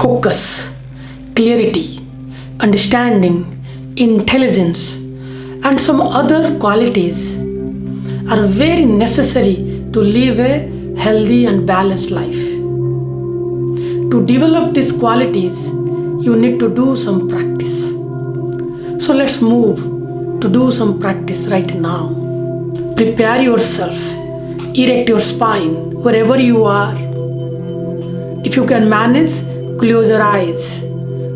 focus, clarity, understanding, intelligence, and some other qualities are very necessary to live a healthy and balanced life. To develop these qualities, you need to do some practice. So let's move to do some practice right now. Prepare yourself, erect your spine wherever you are. If you can manage, close your eyes.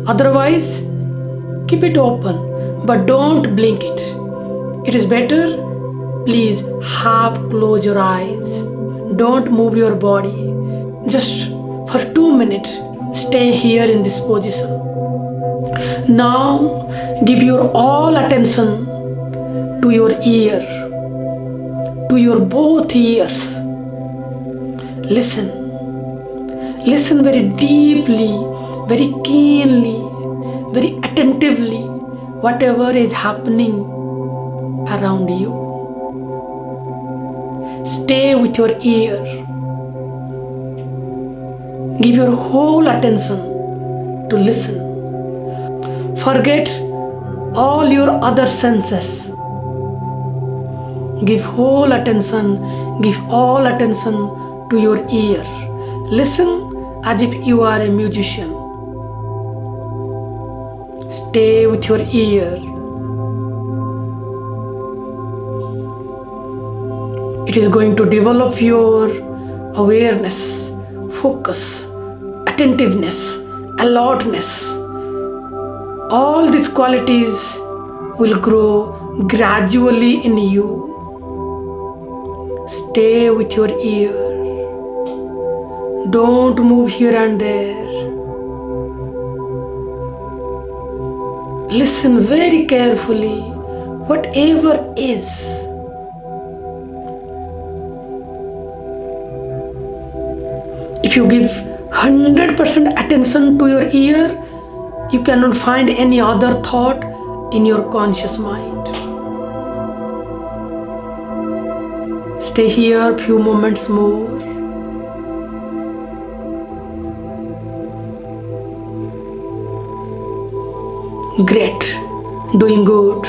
Otherwise, keep it open, but don't blink it. It is better, please half close your eyes. Don't move your body. Just for 2 minutes, stay here in this position. Now, give your all attention to your ear, to your both ears. Listen. Listen very deeply, very keenly, very attentively, whatever is happening around you. Stay with your ear. Give your whole attention to listen. Forget all your other senses. Give whole attention, give all attention to your ear. Listen as if you are a musician. Stay with your ear. It is going to develop your awareness, focus, attentiveness, alertness. All these qualities will grow gradually in you. Stay with your ear. Don't move here and there. Listen very carefully, whatever is. If you give 100% attention to your ear, you cannot find any other thought in your conscious mind. Stay here a few moments more. Great, doing good.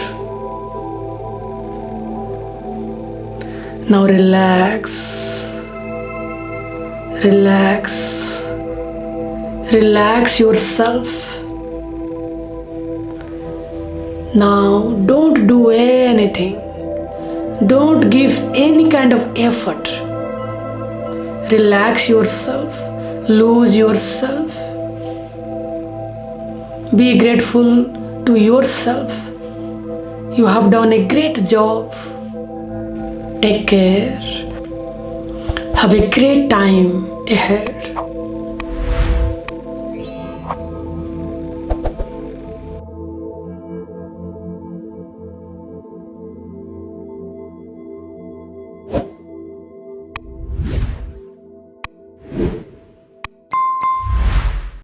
Now relax, relax, relax yourself. Now don't do anything. Don't give any kind of effort. Relax yourself, lose yourself. Be grateful to yourself. You have done a great job. Take care. Have a great time ahead.